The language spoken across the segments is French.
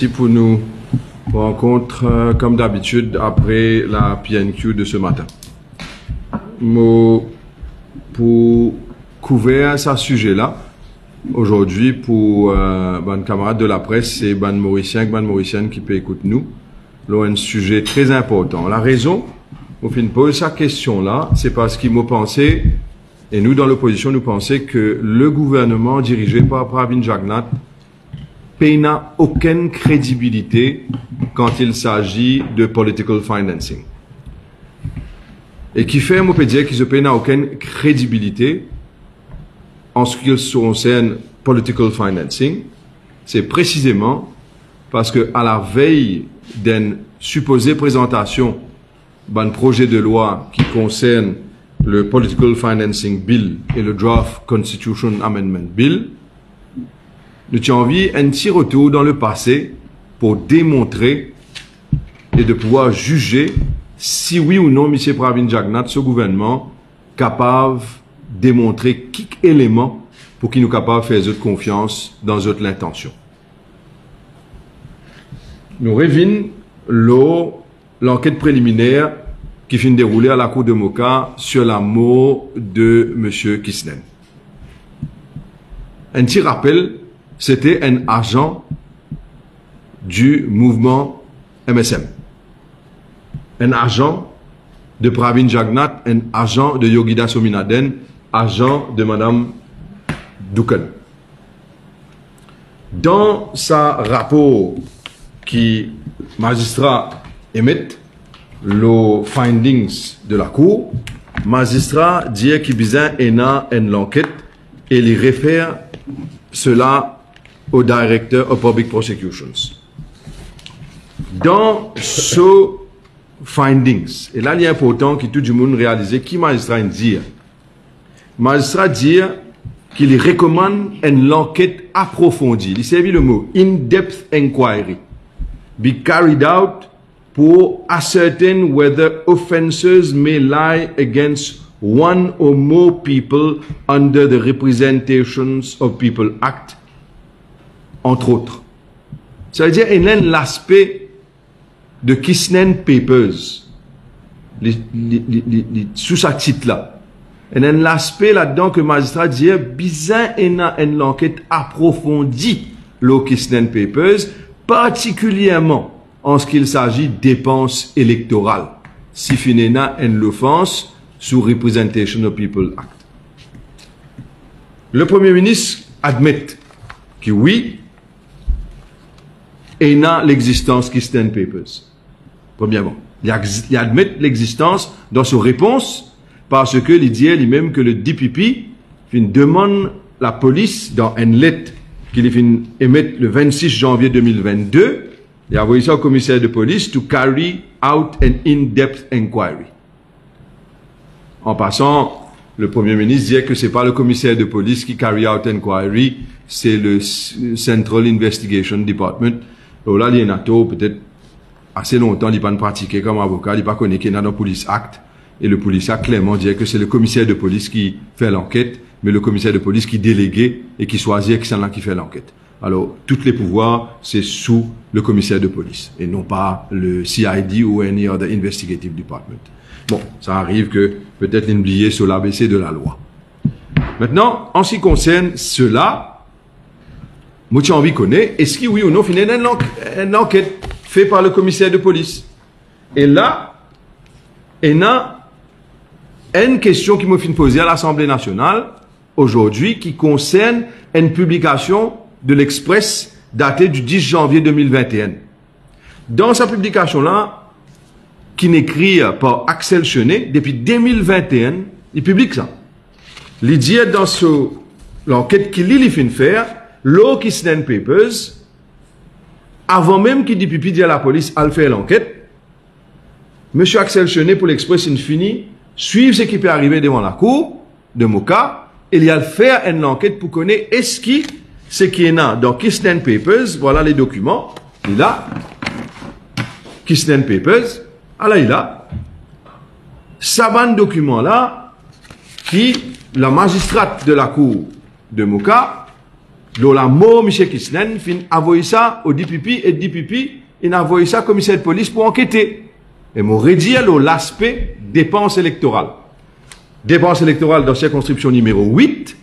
Pour nous rencontre comme d'habitude après la PNQ de ce matin. Pour couvrir ce sujet-là, aujourd'hui, pour les camarades de la presse et les Mauriciens qui peuvent écouter nous, là, un sujet très important. La raison, au fin de poser cette question-là, c'est parce qu'ils m'ont pensé, et nous dans l'opposition, nous pensons que le gouvernement dirigé par Pravin Jagnnath n'a aucune crédibilité quand il s'agit de political financing. Et qui fait, on peut dire qu'il n'a aucune crédibilité en ce qui concerne political financing, c'est précisément parce que à la veille d'une supposée présentation d'un projet de loi qui concerne le Political Financing Bill et le Draft Constitution Amendment Bill, nous avons envie un petit retour dans le passé pour démontrer et de pouvoir juger si oui ou non, M. Pravin Jagnnath, ce gouvernement, capable de démontrer quelques éléments pour qu'il nous capable de faire notre confiance dans notre intention. Nous revenons l'enquête préliminaire qui finit de dérouler à la Cour de Moka sur la mort de M. Kisnen. Un petit rappel, c'était un agent du mouvement MSM. Un agent de Pravin Jagnnath, un agent de Yogida Sominaden, agent de Mme Doukan. Dans sa rapport qui magistrat émet, les findings de la Cour, magistrat dit qu'il y a une enquête et il réfère cela au Director of Public Prosecutions. Dans ce findings, et là il est important que tout le monde réalise qui magistrat dit. Magistrat dit qu'il recommande une enquête approfondie. Il servi le mot in-depth inquiry be carried out pour ascertain whether offenses may lie against one or more people under the Representations of People Act, entre autres. Ça veut dire qu'il y a l'aspect de Kisnen Papers, sous ce titre-là. Il y a l'aspect là-dedans que le magistrat dit, bizarre, il y a une enquête approfondie, le Kisnen Papers, particulièrement en ce qu'il s'agit de dépenses électorales. Si finalement une offense sous Representation of People Act. Le Premier ministre admet que oui, il y a l'existence Kisnen Papers. Premièrement, il admet l'existence dans sa réponse parce que il dit lui-même que le DPP demande la police dans une lettre qu'il émet le 26 janvier 2022, il a envoyé ça au commissaire de police to carry out an in-depth inquiry. En passant, le Premier ministre disait que c'est pas le commissaire de police qui carry out inquiry, c'est le Central Investigation Department. Donc là, il y a peut-être assez longtemps, il n'a pas pratiqué comme avocat, il n'a pas connu qu'il y a dans le Police Act. Et le Police Act clairement dit que c'est le commissaire de police qui fait l'enquête, mais le commissaire de police qui délégue et qui choisit qui c'est là qui fait l'enquête. Alors, tous les pouvoirs, c'est sous le commissaire de police et non pas le CID ou any other investigative department. Bon, ça arrive que peut-être l'oublier sur l'ABC de la loi. Maintenant, en ce qui concerne cela, moi j'ai envie de connaître, est-ce qu'il oui ou non finit une enquête faite par le commissaire de police? Et là, il y a une question qui m'a fait poser à l'Assemblée nationale aujourd'hui qui concerne une publication de l'Express datée du 10 janvier 2021. Dans sa publication-là, qui est écrite par Axel Chenet, depuis 2021, il publie ça. Il dit dans l'enquête qu'il fait faire, l'eau Kisnen Papers, avant même qu'il dit à la police, à faire l'enquête, M. Axel Chenet, pour l'Express, il finit, suivre ce qui peut arriver devant la cour de Moka, et il y a faire une enquête pour connaître est-ce qui, ce qui est là dans Kisnen Papers, voilà les documents, il a, Kisnen Papers, alors il a, ça document là, qui, la magistrate de la cour de Moka, Dans la mort, M. Kisnen, fin envoyé ça au DPP et DPP, il a envoyé ça au commissaire de police pour enquêter. Et m'aurait dit l'aspect dépenses électorales. Dépenses électorales dans circonscription numéro 8,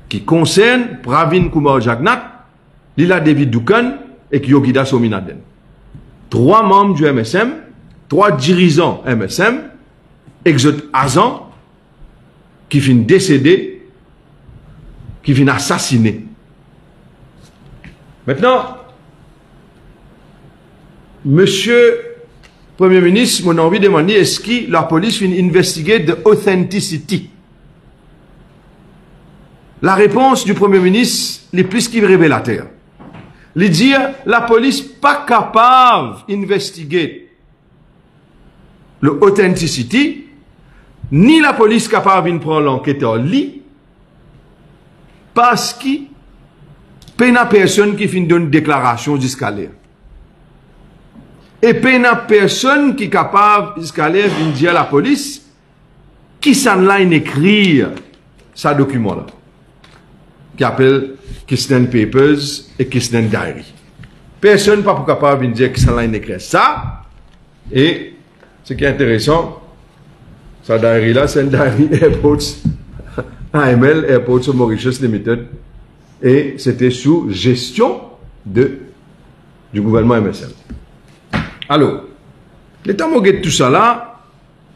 qui concerne Pravin Kumar Jagnat, Lila David Dukan et Yogida Sominaden. 3 membres du MSM, 3 dirigeants MSM, Exot Azan, qui finit décédé, qui finit assassiné. Maintenant, Monsieur Premier ministre, mon envie de demander, est-ce que la police finit investiguer de authenticity? La réponse du Premier ministre est plus qu'il révélateur. Il dit, la police pas capable d'investiguer le authenticity, ni la police capable de prendre l'enquêteur li, parce qu'il n'y a personne qui finit d'une déclaration jusqu'à l'air. Et il n'y a personne qui est capable jusqu'à l'air de dire à la police qui s'en l'a écrire ce document-là, qui appelle Kisnen Papers et Kisnen Diary. Personne n'est pas capable de dire qui s'en l'a écrire ça. Et ce qui est intéressant, ce diary-là, c'est un diary Airports, AML, Airports of Mauritius Limited, et c'était sous gestion du gouvernement MSM. Alors, l'état m'a guette tout ça là,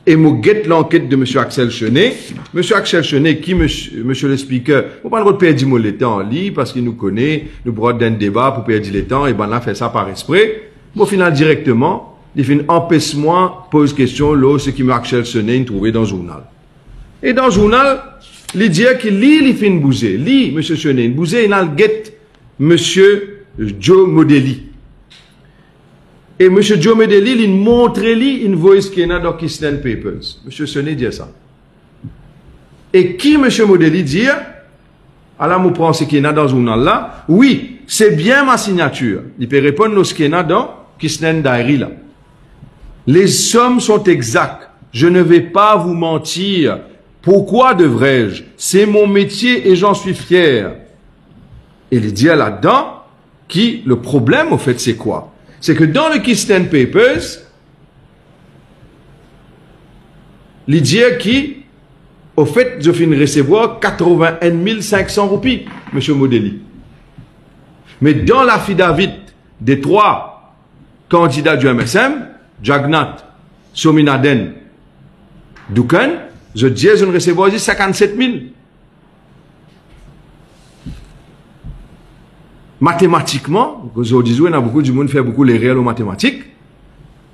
et m'a guette l'enquête de M. Axel Chenet. M. Axel Chenet, qui, M. le Speaker, on pas le droit de perdre le temps en lit, parce qu'il nous connaît, nous pourrons d'un débat pour perdre le temps, et ben là, fait ça par esprit. Au final, directement, il fait un empêche-moi, pose question, là, ce qui M. Axel Chenet, il trouvé dans le journal. Et dans le journal, il dit qu'il lit, il fait une bousée. Lit, M. Chenet, une bousée, il a le guette M. Joe Modeli. Et M. Joe Modeli, il montre une voice qui est dans Kisnen Papers. M. Chenet dit ça. Et qui M. Modeli dit, alors je prends ce qui est dans le journal là, oui, c'est bien ma signature. Il peut répondre à ce qui est dans Kisnen Diary là. Les sommes sont exactes. Je ne vais pas vous mentir. Pourquoi devrais-je? C'est mon métier et j'en suis fier. Et il dit là-dedans, le problème au fait c'est quoi? C'est que dans le Kisnen Papers, il dit au fait, je finis recevoir 81 500 roupies, M. Modeli. Mais dans l'affidavit des 3 candidats du MSM, Jagnat, Sominaden, Dukan, je dis, je ne recevoir 57 000. Mathématiquement, aujourd'hui, il y a beaucoup de monde qui fait beaucoup les réels aux mathématiques.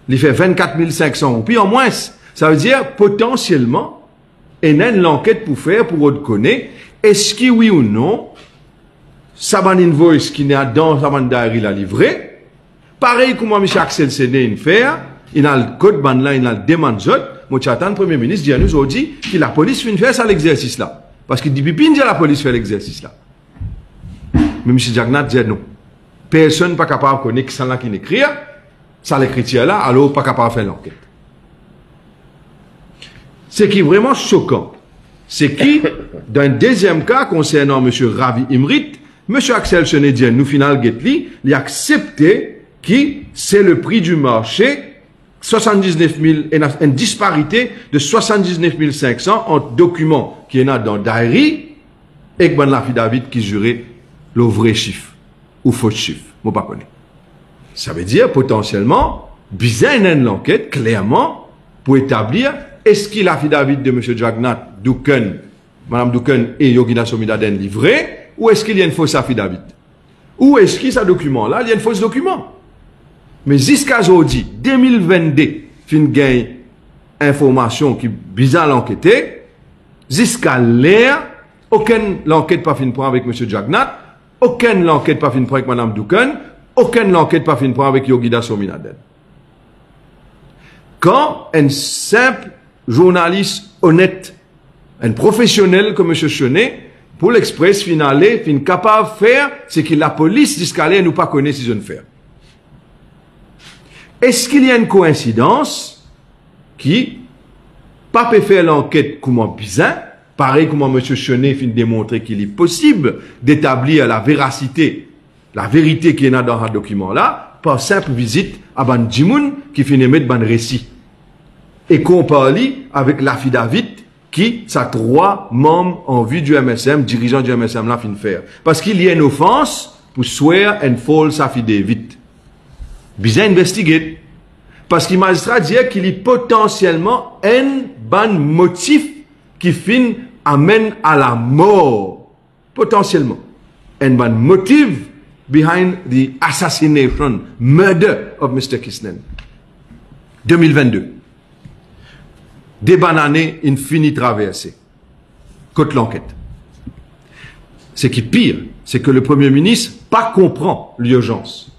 Il fait 24 500 roupies en moins. Ça veut dire, potentiellement, il y a une enquête pour faire, pour reconnaître, est-ce que oui ou non, ça va une invoice qui n'est dans sa diary la livrée. Pareil comme M. Axel Chenet fait, il a le code ban là, il a le demande zot. Moi, j'attends le Premier ministre dit à nous aujourd'hui que la police fait faire ça l'exercice là. Parce que depuis Pipin dit la police fait l'exercice là. Mais M. Jagnat dit non. Personne n'est pas capable de connaître ça là qui écrit, ça l'écriture là, alors pas capable de faire l'enquête. Ce qui est vraiment choquant, c'est que, dans un deuxième cas concernant M. Ravi Imrit, M. Axel Chenet dit, nous final Getli, il a accepté que c'est le prix du marché, 79 000, une disparité de 79 500 entre documents qui est dans Diary et que l'affidavit qui jurait le vrai chiffre ou faux chiffre. Moi, pas connais. Ça veut dire potentiellement, bizarre l'enquête, clairement, pour établir est-ce que l'affidavit de M. Jagnat, Dukan, Mme Dukan et Yogida Sominaden livré, ou est-ce qu'il y a une fausse affidavit? Ou est-ce que ce document-là, il y a une fausse document? Mais jusqu'à aujourd'hui, 2022, fin gain information qui bizarre l'enquêter, jusqu'à l'air, aucune l'enquête pas fin point avec M. Jagnat, aucune l'enquête pas fin point avec Mme Dukan, aucune l'enquête pas fin point avec Yogida Sominaden. Quand un simple journaliste honnête, un professionnel comme M. Chenet, pour l'Express finale, fin capable de faire ce que la police jusqu'à l'air nous pas connaît si je ne fais. Est-ce qu'il y a une coïncidence qui pas peut faire l'enquête comme bizarre Pareil comment M. Chenet fin démontrer qu'il est possible d'établir la véracité, la vérité qui est dans ce document-là, par simple visite à Ban Jimoun qui finit mettre ban récit. Et qu'on parle avec l'affidavit qui, sa 3 membres en vue du MSM, dirigeant du MSM là, fin faire. Parce qu'il y a une offense pour swear and false affidavit. Bien investiguer. Parce que le magistrat dit qu'il y a potentiellement un ban motif qui fin amène à la mort. Potentiellement. Un ban motif behind the assassination, murder of Mr. Kisnen. 2022. Des bananées, une finie traversée. Côte l'enquête. Ce qui est pire, c'est que le Premier ministre pas comprend l'urgence.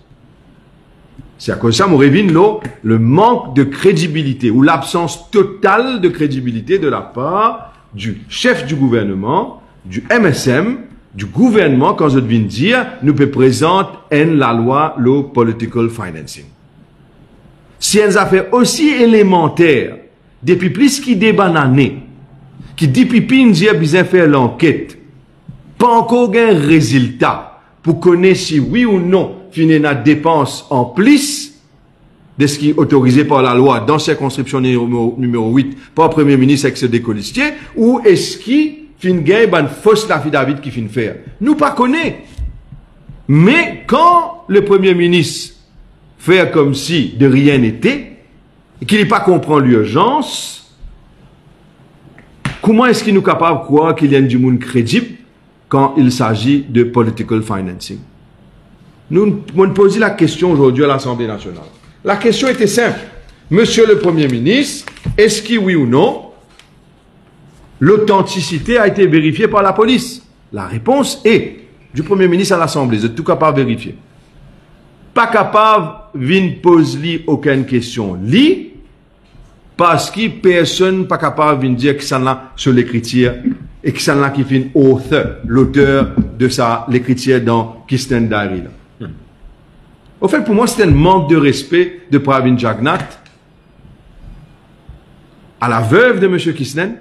C'est à cause de ça, mon révine, le manque de crédibilité ou l'absence totale de crédibilité de la part du chef du gouvernement, du MSM, du gouvernement, quand je viens de dire, nous peut présenter la loi, le political financing. Si une affaire aussi élémentaire, depuis plus qui débanané, qui depuis plus dit besoin faire l'enquête, pas encore un résultat pour connaître si oui ou non finir la dépense en plus de ce qui est autorisé par la loi dans circonscription numéro 8 par le Premier ministre avec ce décolistier, ou est-ce qu'il fin gagne une fausse affidavit qui fin faire. Nous pas connaît. Mais quand le Premier ministre fait comme si de rien n'était, et qu'il n'est pas comprend l'urgence, comment est-ce qu'il nous capable de croire qu'il y a du monde crédible quand il s'agit de political financing? Nous posons la question aujourd'hui à l'Assemblée nationale. La question était simple. Monsieur le Premier ministre, est-ce que oui ou non, l'authenticité a été vérifiée par la police? La réponse est du Premier ministre à l'Assemblée. Vous êtes tout capable de vérifier. Pas capable de poser aucune question. Parce que personne n'est pas capable de dire que ça là sur l'écriture et que ça là qui fait l'auteur de l'écriture dans Kisnen Diary. Au fait, pour moi, c'est un manque de respect de Pravin Jagnat à la veuve de M. Kisnen.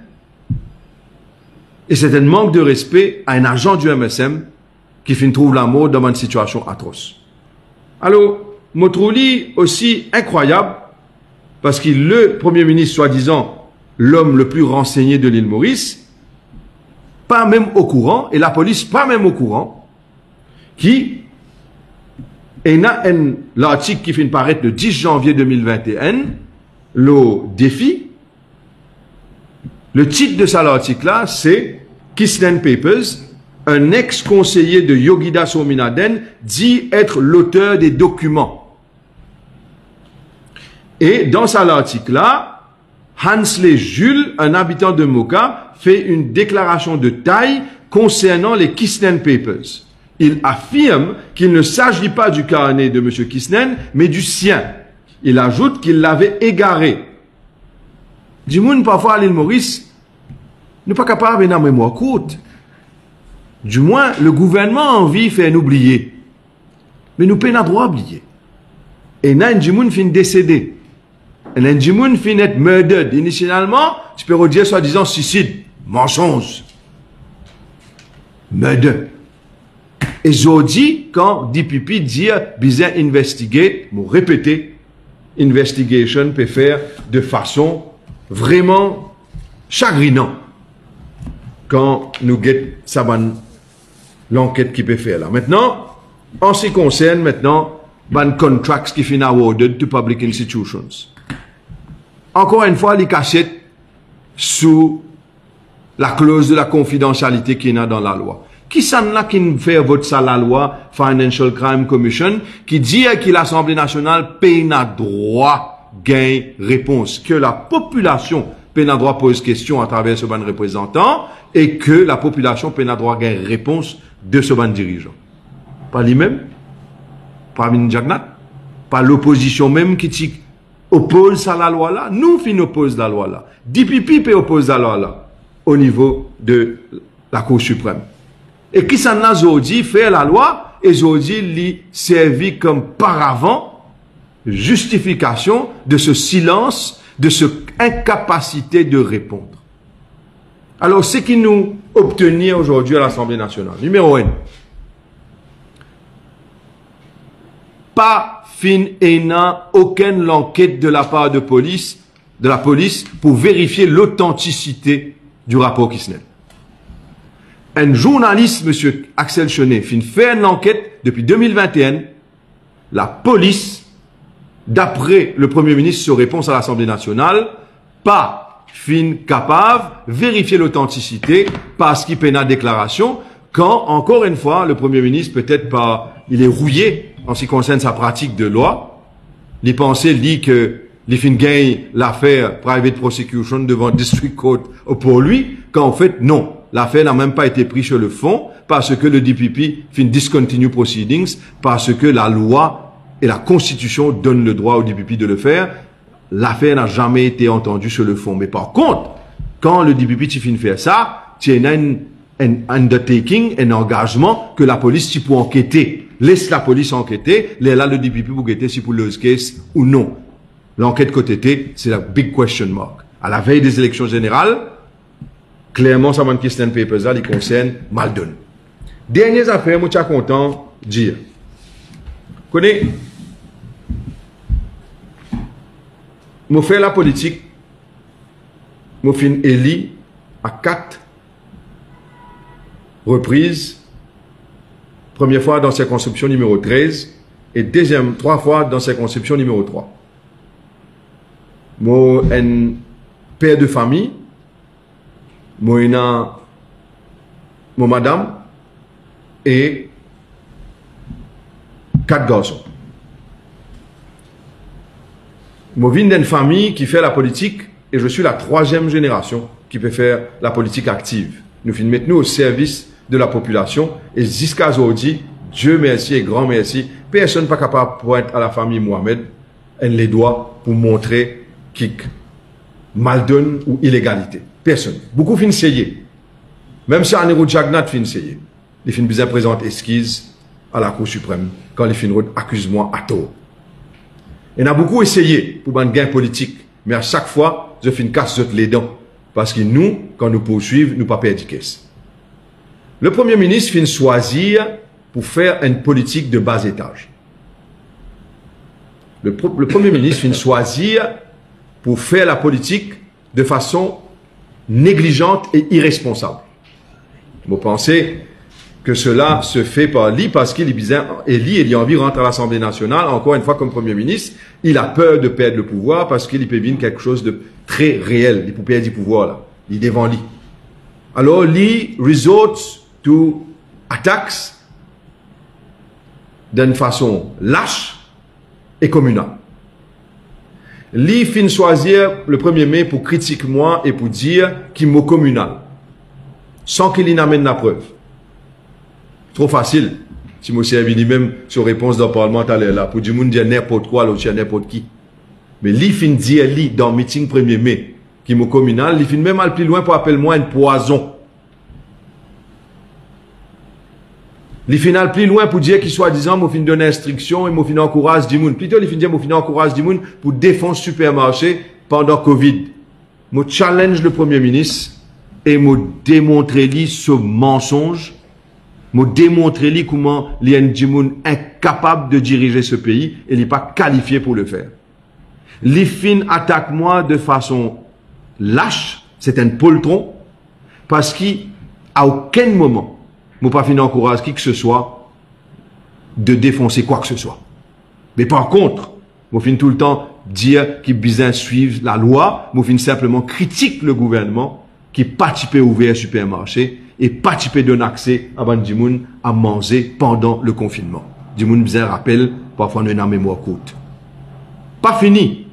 Et c'est un manque de respect à un agent du MSM qui trouve la mort dans une situation atroce. Alors, Motrouli aussi incroyable, parce qu'il le Premier ministre, soi-disant, l'homme le plus renseigné de l'île Maurice, pas même au courant, et la police pas même au courant, qui et l'article qui fait paraître le 10 janvier 2021, le défi, le titre de ça l'article-là, c'est Kisnen Papers, un ex-conseiller de Yogida Sominaden dit être l'auteur des documents. Et dans ça l'article-là, Hansley Jules, un habitant de Moka, fait une déclaration de taille concernant les Kisnen Papers. Il affirme qu'il ne s'agit pas du carnet de M. Kisnen, mais du sien. Il ajoute qu'il l'avait égaré. Du parfois à l'île Maurice, n'est pas capable d'avoir une mémoire courte. Du moins, le gouvernement a envie de faire nous oublier. Mais nous n'avons pas le droit d'oublier. Et là, un Jimoun fin décédé. Et un Jimoun fin être murdered. Initialement, tu peux redire soi-disant suicide. Mensonge. Murder. Et aujourd'hui, quand DPP dit bizarre investiguer, vous répétez, investigation peut faire de façon vraiment chagrinante quand nous guettons l'enquête qui peut faire là. Maintenant, en ce qui concerne maintenant, les contracts qui sont awarded to public institutions. Encore une fois, les cachettes sous la clause de la confidentialité qui est dans la loi. Qui s'en a qui fait voter ça la loi Financial Crime Commission qui dit que l'Assemblée nationale paye un droit gain réponse, que la population paye un droit pose question à travers ce ban représentant et que la population paye un droit gain réponse de ce ban dirigeant. Pas lui-même, pas Jagnat, pas l'opposition même qui oppose à la loi là. Nous fin oppose la loi là. DPP peut oppose la loi là au niveau de la Cour suprême. Et qui s'en a aujourd'hui fait la loi et aujourd'hui lui servi comme paravent, justification de ce silence, de cette incapacité de répondre. Alors, ce qui nous obtenir aujourd'hui à l'Assemblée nationale, numéro 1, pas fin et aucune enquête de la part de la police pour vérifier l'authenticité du rapport Kisnel. Un journaliste, monsieur Axel Chenet, fait une enquête depuis 2021. La police, d'après le Premier ministre, sur réponse à l'Assemblée nationale, pas fin capable vérifier l'authenticité parce qu'il fait une déclaration quand, encore une fois, le Premier ministre, peut-être pas, il est rouillé en ce qui concerne sa pratique de loi. Il pensait, dit que il fin gagne l'affaire private prosecution devant district court pour lui, quand en fait, non. L'affaire n'a même pas été prise sur le fond parce que le DPP fin discontinue proceedings, parce que la loi et la Constitution donnent le droit au DPP de le faire. L'affaire n'a jamais été entendue sur le fond. Mais par contre, quand le DPP fin faire ça, il y a un undertaking, un engagement que la police si pour enquêter. Laisse la police enquêter, là le DPP pour enquêter si pour le case ou non. L'enquête côté, c'est la big question mark. À la veille des élections générales, clairement, ça m'a une question papers là, il concerne Maldon. Dernière affaire, moi, je suis content de dire. Vous connaissez, je fais la politique, je fin élu à 4 reprises. Première fois dans circonscription numéro 13 et 3 fois dans circonscription numéro 3. Moi, un père de famille, moi, mon madame et 4 garçons. Moi, je viens d'une famille qui fait la politique et je suis la 3e génération qui peut faire la politique active. Nous finissons maintenant au service de la population et jusqu'à aujourd'hui, Dieu merci et grand merci, personne n'est pas capable de pointer à la famille Mohamed les doigts pour montrer qu'il maldonne ou illégalité. Personne. Beaucoup finissent essayer. Même si Anero Jagnat finit essayer. Il finit bien présenter esquisse à la Cour suprême quand il finit accuse-moi à tort. Il y a beaucoup essayé pour un gain politique, mais à chaque fois, je finis casse les dents. Parce que nous, quand nous poursuivons, nous ne pas perdre caisse. Le Premier ministre finit choisir pour faire une politique de bas étage. Le Premier ministre finit choisir pour faire la politique de façon négligente et irresponsable. Vous pensez que cela se fait par lui parce qu'il est bizarre et il a envie de rentrer à l'Assemblée nationale, encore une fois comme Premier ministre, il a peur de perdre le pouvoir parce qu'il peut venir quelque chose de très réel, il peut perdre du pouvoir là, il est devant lui. Alors, lui resorts to attacks d'une façon lâche et communale. Lui fin choisir le 1er mai pour critiquer moi et pour dire qu'il mot communal. Sans qu'il y amène la preuve. Trop facile. Si moi servi lui-même sur réponse dans le Parlement là, pour dire n'importe quoi, l'autre n'importe qui. Mais lui fin dire lui dans le meeting 1er mai, qui mot communal, lui fin même aller plus loin pour appeler moi un poison. Les final plus loin pour dire qu'il soit disant, moi fin donner instruction et moi fin encourage du monde. Plutôt, les fin dire, moi fin encourage du monde pour défendre supermarché pendant Covid. Moi challenge le Premier ministre et moi démontrer lui ce mensonge. Moi démontrer lui comment il y a du monde incapable de diriger ce pays et il n'est pas qualifié pour le faire. Les fin attaque moi de façon lâche, c'est un poltron, parce qu'à aucun moment, moi pas fin encourage qui que ce soit de défoncer quoi que ce soit. Mais par contre, moi fin tout le temps dire qu'il besoin suivre la loi, moi fin simplement critique le gouvernement qui participe ouvrir un supermarché et participe donner accès à ban moun à manger pendant le confinement. Du moun besoin rappel parfois nous avons mémoire courte. Pas fini.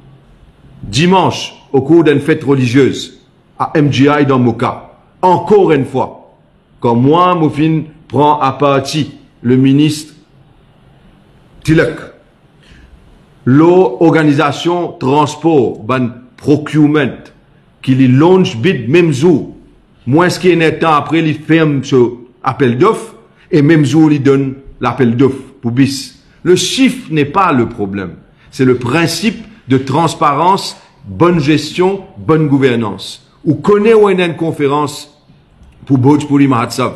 Dimanche, au cours d'une fête religieuse à MGI dans Moka, encore une fois, quand moi, Moufine, prend à partie le ministre Tilek, l'organisation transport, ban procurement, qui lui launch bid même jour, moins ce qui est un temps après, il ferme ce appel d'offres, et même jour, il donne l'appel d'offres pour BIS. Le chiffre n'est pas le problème. C'est le principe de transparence, bonne gestion, bonne gouvernance. Ou connaît ou une conférence pour Bhojpuri Mahotsav.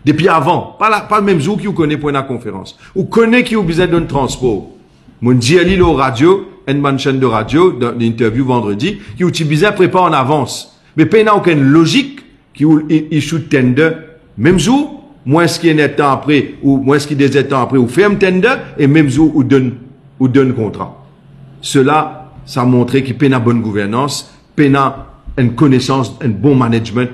Depuis avant, pas le même jour qui vous connaît pour une conférence. Vous connaissez qui vous besoin d'un transport. Mon diali au radio, une chaîne de radio, dans l'interview vendredi, qui vous besoin préparer en avance. Mais pas n'a aucune logique qui vous issue tender. Même jour, moins ce qui est temps après, ou moins ce qui est des temps après, ou ferme tender, et même jour, ou donne contrat. Cela, ça a montré qu'il y a une bonne gouvernance, il y a une connaissance, un bon management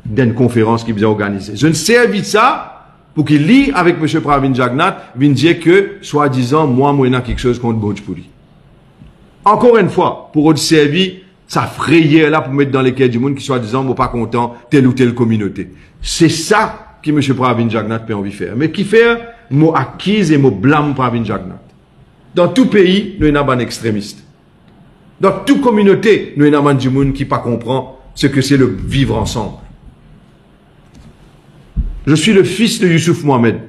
d'une conférence qui vous a organisée. Je ne servis ça pour qu'il lit avec M. Pravin Jagnnath, il dire que, soi-disant, moi, il y a quelque chose contre Bhojpuri. Encore une fois, pour autre servir, ça frayait là pour mettre dans les cahiers du monde qui soi-disant, moi pas content, telle ou telle communauté. C'est ça que M. Pravin Jagnnath peut envie faire. Mais qui fait, moi acquise et moi blâme Pravin Jagnnath. Dans tout pays, nous avons un extrémiste. Dans toute communauté, nous avons du monde qui ne comprend pas ce que c'est le vivre ensemble. Je suis le fils de Youssouf Mohamed,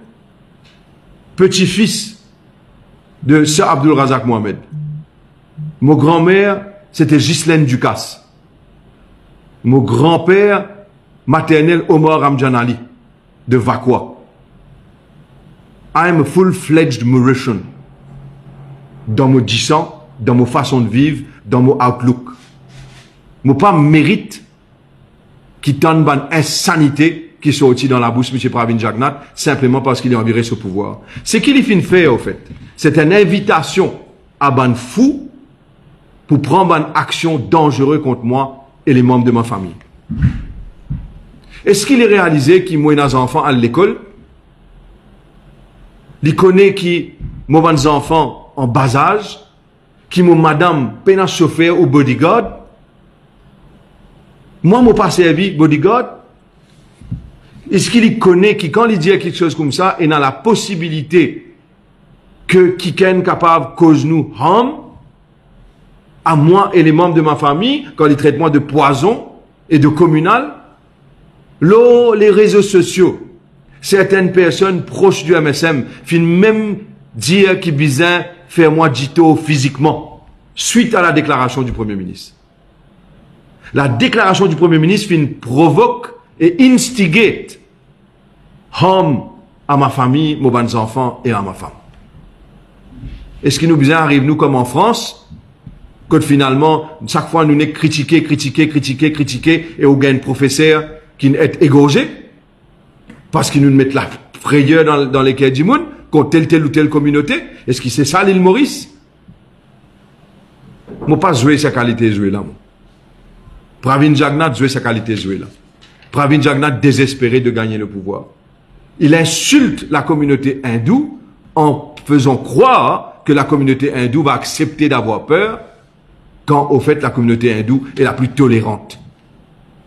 petit-fils de Sir Abdul Razak Mohamed. Mon grand-mère, c'était Ghislaine Ducasse. Mon grand-père maternel, Omar Ramjanali, de Vakwa. I am a full-fledged Mauritian. Dans mon disant, dans mon façon de vivre, dans mon outlook. Mon pas mérite qui tente une insanité qui est sorti dans la bouche de M. Pravin Jagnnath simplement parce qu'il est enviré ce pouvoir. Ce qu'il finit de faire, au fait, c'est une invitation à ban fou pour prendre une action dangereuse contre moi et les membres de ma famille. Est-ce qu'il est réalisé qu'il m'a des enfants à l'école? Il connaît qui m'a des enfants en bas âge, qui m'a madame peine chauffeur ou bodyguard? Moi, je n'ai pas servi bodyguard. Est-ce qu'il connaît qui, quand il dit quelque chose comme ça, il a la possibilité que quelqu'un capable cause nous harm à moi et les membres de ma famille, quand il traite moi de poison et de communal? Les réseaux sociaux, certaines personnes proches du MSM finissent même dire qu'ils besoin faire moi dito physiquement suite à la déclaration du Premier ministre. La déclaration du Premier ministre provoque et instigate harm à ma famille, mes bons enfants et à ma femme. Est-ce qu'il nous besoin arrive nous comme en France, que finalement, chaque fois nous n'est critiqué, et on gagne professeur qui est égorgé, parce qu'ils nous mettent la frayeur dans les cahiers du monde, contre telle ou telle communauté? Est-ce que c'est ça l'île Maurice? Moi pas jouer sa qualité jouer là. Pravin Jagnnath jouer sa qualité jouer là. Pravin Jagnnath désespéré de gagner le pouvoir. Il insulte la communauté hindoue en faisant croire que la communauté hindoue va accepter d'avoir peur quand au fait la communauté hindoue est la plus tolérante.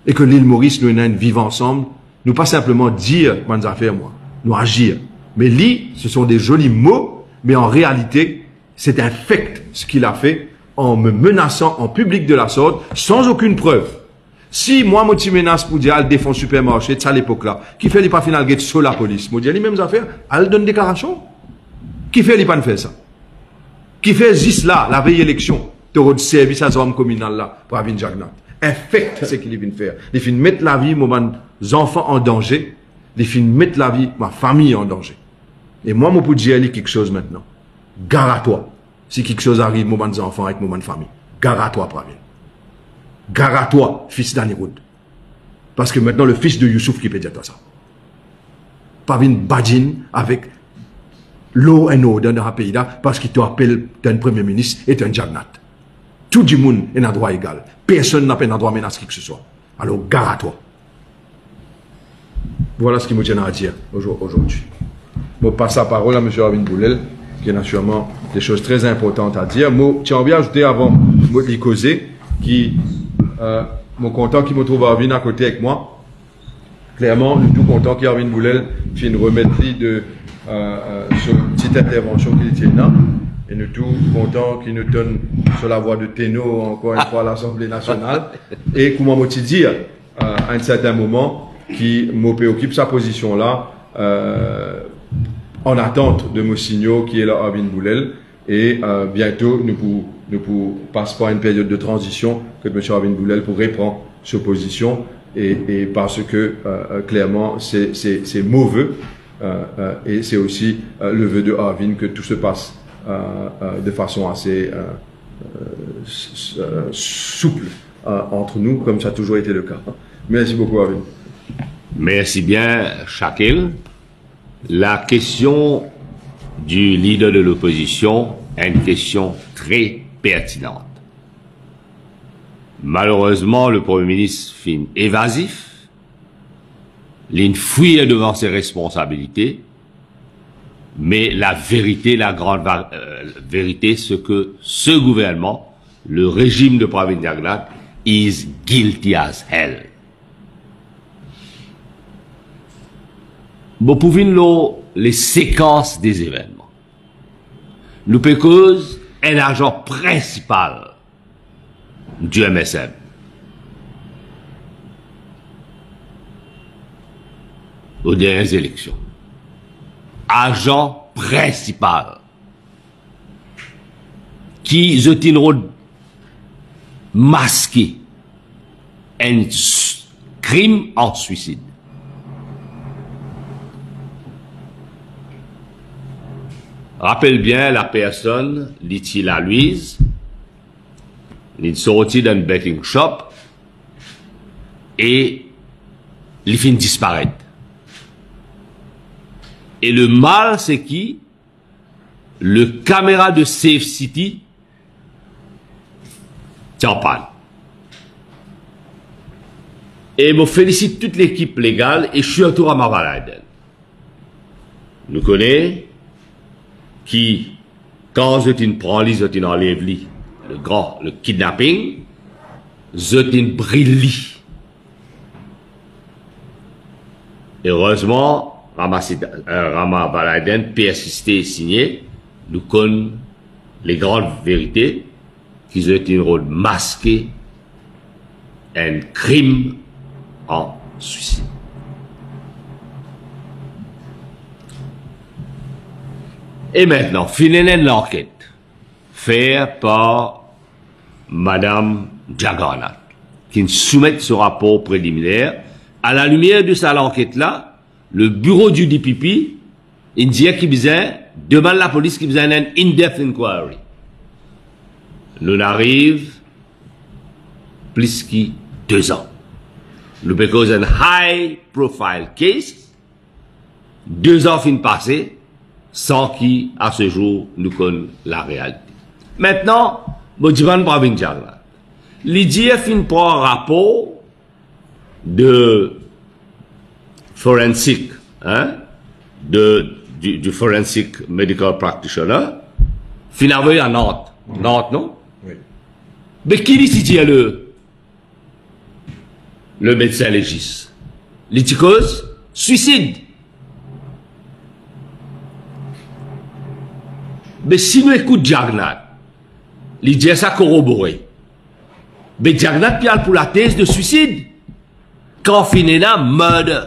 Et que l'île Maurice, nous et vivent ensemble, nous pas simplement dire bonnes affaires, moi, nous agir. Mais ce sont des jolis mots, mais en réalité, c'est un fait ce qu'il a fait en me menaçant en public de la sorte, sans aucune preuve. Si moi, je menace pour dire, elle défend supermarché, c'est à l'époque-là, qui fait les pas final get sur la police, moi, je dis les mêmes affaires, elle donne déclaration. Qui fait les pas de faire ça? Qui fait juste là, la veille élection, de service à l'homme communal là, Pravin Jagnnath. Un fait, c'est ce qu'il vient faire. Il vient mettre la vie de mes enfants en danger. Il vient mettre la vie de ma famille en danger. Et moi, je peux dire quelque chose maintenant. Gare à toi. Si quelque chose arrive, mes enfants avec mes famille. Gare à toi, Pravin. Gare à toi, fils d'Aniroud. Parce que maintenant, le fils de Youssouf qui peut dire ça. Pravin Badjin avec law and order dans le pays là, parce qu'il t'appelle un premier ministre et un Jagnnath. Tout le monde est un droit égal. Personne n'a pas un droit de menacer qui que ce soit. Alors, gare à toi. Voilà ce qui me tient à dire aujourd'hui. Je passe la parole à M. Arvin Boulel, qui a naturellement des choses très importantes à dire. Je tiens bien à ajouter avant de causer, qui, mon content qui me trouve Arvin à côté avec moi. Clairement, je suis tout content qu'Arvin Boulel vienne remettre de sur une petite intervention qu'il tient là. Et nous tous contents qu'il nous donne sur la voie de Téno encore une fois à l'Assemblée nationale. Et comment moi-tu dire à un certain moment qui me préoccupe sa position là en attente de Mossigno qui est là Arvin Boulel. Et bientôt nous passer par une période de transition que M. Arvin Boulel pourrait prendre sa position et parce que clairement c'est mauvais et c'est aussi le vœu de Arvin que tout se passe de façon assez souple entre nous, comme ça a toujours été le cas. Merci beaucoup, Arvin. Merci bien, Shakil. La question du leader de l'opposition est une question très pertinente. Malheureusement, le Premier ministre fin évasif, il fuit devant ses responsabilités, mais la vérité, la grande vérité, c'est que ce gouvernement, le régime de Pravin Jagannath, is guilty as hell. Vous pouvez les séquences des événements. Nous pécons un agent principal du MSM. Aux dernières élections. Agent principal. Qui a un rôle masqué. Un crime en suicide. Rappelle bien la personne, Litila Louise, il est sorti d'un betting shop et il finit disparaître. Et le mal, c'est qui? Le caméra de Safe City tient en panne. Et je félicite toute l'équipe légale et je suis autour à ma Valaiden. Nous connaissons qui, quand je prends lui, je enlève lui, le kidnapping, je brille. Heureusement, Rama Valaiden persisté et signé, nous connaissons les grandes vérités, qui ont un rôle masqué, un crime en suicide. Et maintenant, finir l'enquête faite par Madame Jagannath, qui soumet ce rapport préliminaire. À la lumière de cette enquête-là, le bureau du DPP, il dit qu'il demande la police qu'il faisait un in-depth inquiry. Nous arrivons plus que 2 ans. Nous because un high profile case, 2 ans fin passé, sans qui, à ce jour, nous connaissons la réalité. Maintenant, je dis Pravin Jagannath. L'idée fin pour un rapport de forensic, hein, du forensic medical practitioner, fin envoyé à Nantes. Nantes, non? Oui. Mais qui dit le médecin légiste? L'iticose, suicide. Mais si nous écoutons Jagannath, il dit ça corroboré. Mais Jagannath parle pour la thèse de suicide. Quand finit là, murder.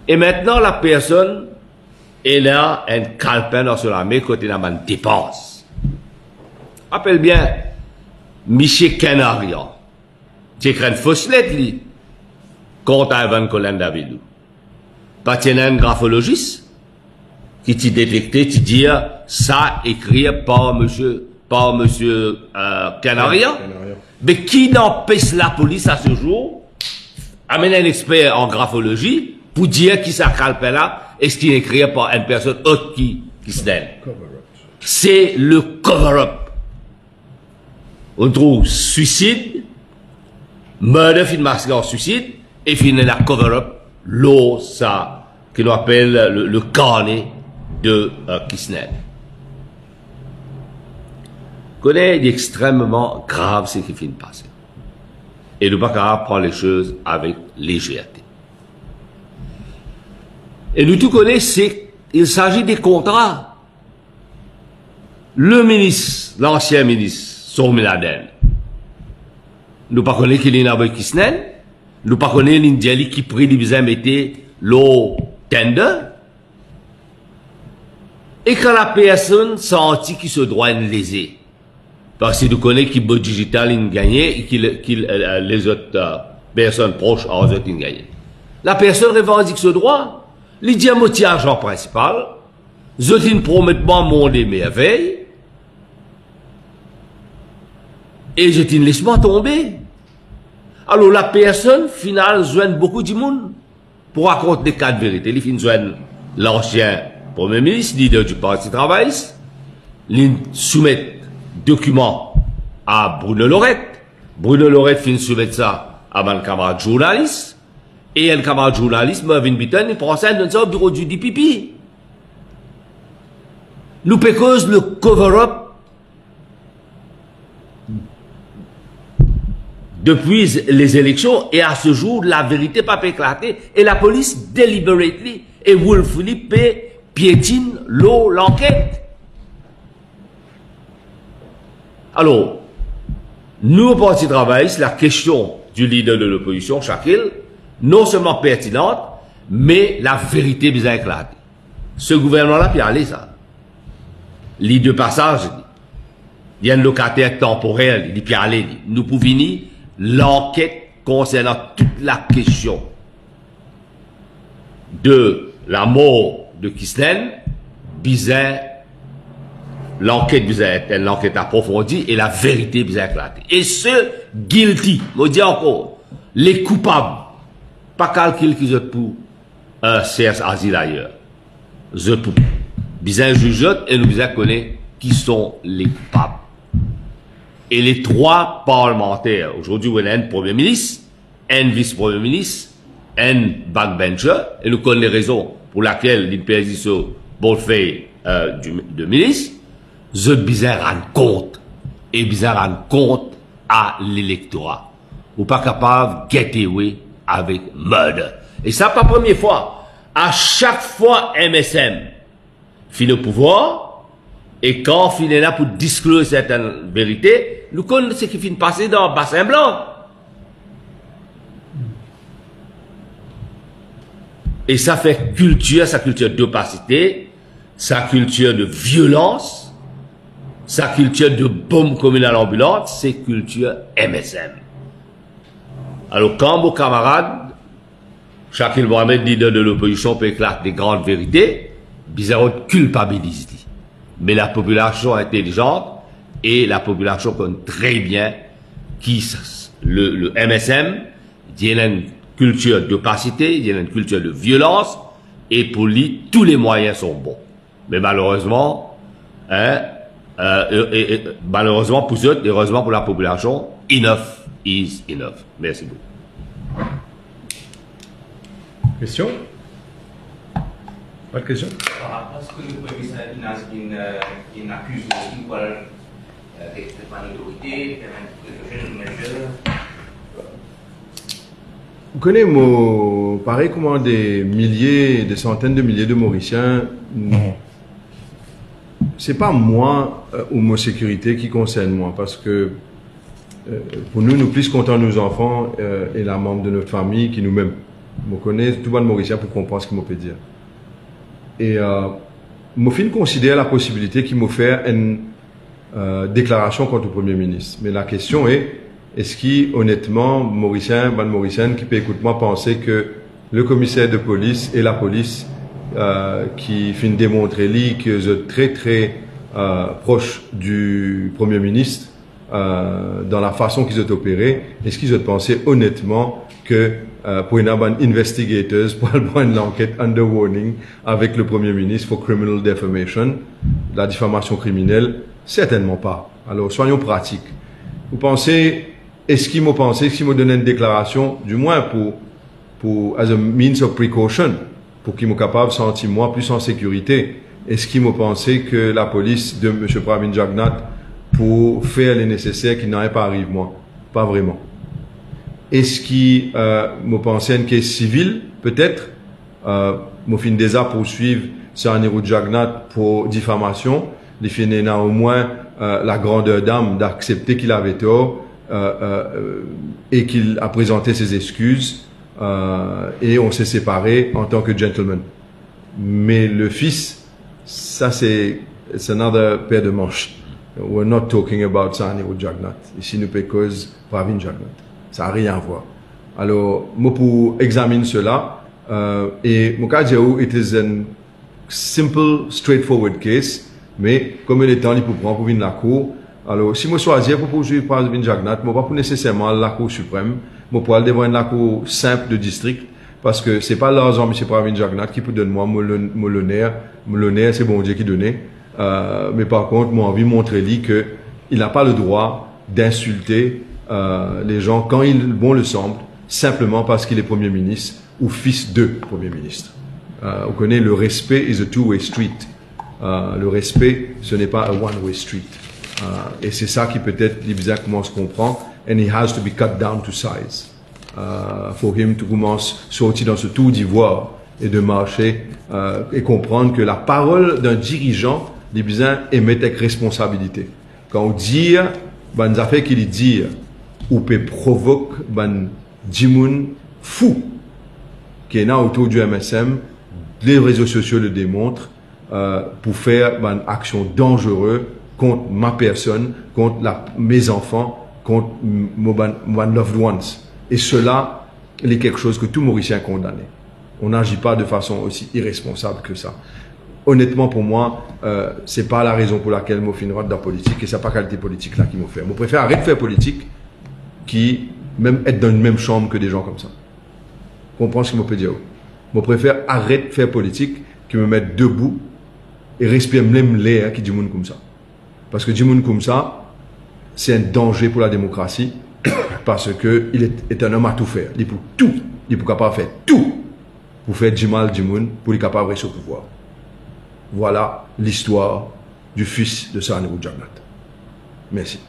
Et maintenant, la personne est là, un calepin dans la main, côté la main dépense. Appelle bien, Michel Canarian. Tu écris une fausse lettre, lui, contre Ivan Colin Davidou. Pas un graphologiste qui t'a détecté, tu dis, ça écrit par monsieur Canarian. Mais qui n'empêche la police à ce jour, amène un expert en graphologie, pour dire qui ça calpe là, est-ce qu'il est écrit par une personne autre qui se donne. C'est le cover-up. On trouve suicide, murder fin masqué en suicide, et fin la cover-up, l'eau, ça, qu'on appelle le carnet de Kisnel. Connaît extrêmement grave ce qui finit de passer. Et le Baccarat prend les choses avec légèreté. Et nous tout connaissons, il s'agit des contrats. Le ministre, l'ancien ministre, Somi Laden, nous pas connaissons qu'il y a une Kisnel, nous pas connaissons l'Indiali qui prie les bizarres mettait l'eau tender. Et quand la personne sentit qu'il se doit une lésée, Parce que nous connaissons qui le digital a gagné et les autres personnes proches en ont gagné. La personne revendique ce droit. Il dit à moitié argent principal. Je ne promets pas mon des merveilles. Et je ne laisse pas tomber. Alors la personne, finale, joigne beaucoup de monde pour raconter des cas de vérité. Il joigne l'ancien Premier ministre, leader du Parti travailliste. Il soumet documents à Bruno Lorette. Bruno Lorette finit soumettre ça à mon camarade journaliste. Et le camarade journaliste, Mervyn Bitton, il prend ça dans au bureau du DPP. Nous pécose le cover-up depuis les élections et à ce jour, la vérité n'a pas éclaté et la police deliberately et willfully piétine l'enquête. Alors, nous, au Parti travailliste, la question du leader de l'opposition, Shakil, non seulement pertinente, mais la vérité bien éclatée. Ce gouvernement-là, puis allez, ça. Les deux passages, il y a un locataire temporaire, il dit, puis allez, nous pouvons venir l'enquête concernant toute la question de la mort de Kislen, bizarre, l'enquête bizarre, l'enquête approfondie et la vérité bizarre éclatée. Et ce guilty, je dis encore, les coupables, pas calcul qu'ils ont pour un CS asile ailleurs. Je pour bizarre juge et nous bizarre connaît qui sont les coupables. Et les trois parlementaires, aujourd'hui, on a un premier ministre, un vice-premier ministre, un backbencher, et nous connaissons les raisons pour lesquelles il perdit ce bon fait de ministre. Je bizarre rendre compte, et bizarre rendre compte à l'électorat. Ou pas capable de get away avec murder. Et ça, pas la première fois. À chaque fois, MSM finit au pouvoir, et quand on finit là pour disclose certaines vérités, nous connaissons ce qui finit passer dans le bassin blanc. Et ça fait culture, sa culture d'opacité, sa culture de violence, sa culture de bombe communale ambulante, c'est culture MSM. Alors quand vos camarades, Shakil Mohamed, leader de l'opposition, peut éclater des grandes vérités, bizarrement culpabilise. Mais la population intelligente et la population connaît très bien qui le MSM, il y a une culture d'opacité, il y a une culture de violence, et pour lui, tous les moyens sont bons. Mais malheureusement, malheureusement pour eux, et heureusement pour la population, enough is enough. Merci beaucoup. Question? Pas de question? Par rapport à ce que le Premier ministre il accuse aussi par l'extrême autorité, vous connaissez, pareil comment des milliers, des centaines de milliers de Mauriciens, c'est pas moi ou ma sécurité qui concerne moi, parce que pour nous plus contents nos enfants et la membre de notre famille qui nous-mêmes. Je connais tout le monde Mauricien pour comprendre ce qu'il me peut dire. Et je considère la possibilité qu'il m'a fait une déclaration contre le Premier ministre. Mais la question est-ce qu'il, honnêtement, Mauricien qui peut écouter moi penser que le commissaire de police et la police qui finit démontrer que sont très très proches du Premier ministre dans la façon qu'ils ont opéré, est-ce qu'ils ont pensé honnêtement que pour une investigators pour une enquête under warning avec le Premier ministre pour criminal defamation, la diffamation criminelle? Certainement pas. Alors soyons pratiques. Vous pensez, est-ce qu'ils m'ont pensé, est-ce qu'ils m'ont donné une déclaration, du moins pour as a means of precaution, pour qu'ils m'ont capable de sentir moi plus en sécurité? Est-ce qu'ils m'ont pensé que la police de M. Pravin Jagnnath pour faire les nécessaires qui n'en pas arrivé moi? Pas vraiment. Est-ce qu'ils m'ont pensé à une caisse civile? Peut-être. M'ont fin déjà poursuivre Sanirou Jagnnath pour diffamation. Il finit au moins la grandeur d'âme d'accepter qu'il avait tort et qu'il a présenté ses excuses et on s'est séparés en tant que gentleman. Mais le fils, ça c'est another paire de manches. We're not talking about Sani ou Jagnat. Ici, nous peut cause Pravin Jagnat. Ça n'a rien à voir. Alors, moi, pour examiner cela, et mon cas, it is a simple, straightforward case, mais comme il est temps, il peut prendre pour venir la cour. Alors, si je choisis pour poursuivre Pravin Jagnat, je ne vais pas nécessairement la cour suprême, je vais aller devant la cour simple de district, parce que ce n'est pas l'argent de M. Pravin Jagnat qui peut donner moi mon l'honneur, c'est bon Dieu qui donnait. Mais par contre, moi, envie de montrer lui qu'il n'a pas le droit d'insulter les gens quand il bon le semble, simplement parce qu'il est Premier ministre ou fils de Premier ministre. On connaît le respect is a two-way street. Le respect, ce n'est pas un one-way street. Et c'est ça qui peut-être comment se comprend. And he has to be cut down to size. For him to commencer sortir dans ce tour d'ivoire et de marcher et comprendre que la parole d'un dirigeant les besoins émettent avec responsabilité. Quand on dit, ben, ça fait qu'il dit, ou peut provoquer, ben, dimoun fou, qui est là autour du MSM, les réseaux sociaux le démontrent, pour faire, ben, action dangereuse contre ma personne, contre mes enfants, contre my loved ones. Et cela, il est quelque chose que tout Mauricien est condamné. On n'agit pas de façon aussi irresponsable que ça. Honnêtement, pour moi, c'est pas la raison pour laquelle je finirai dans la politique et c'est pas la qualité politique là qui me fait. Je préfère arrêter de faire politique qui même être dans une même chambre que des gens comme ça. Comprends ce que je peux dire? Je préfère arrêter de faire politique qui me mettre debout et respirer même l'air qui dit monde comme ça. Parce que du monde comme ça, c'est un danger pour la démocratie parce que il est un homme à tout faire. Il peut tout, il peut capable faire tout pour faire du mal du monde, pour être capable de rester au pouvoir. Voilà l'histoire du fils de Sani ou Jagnat. Merci.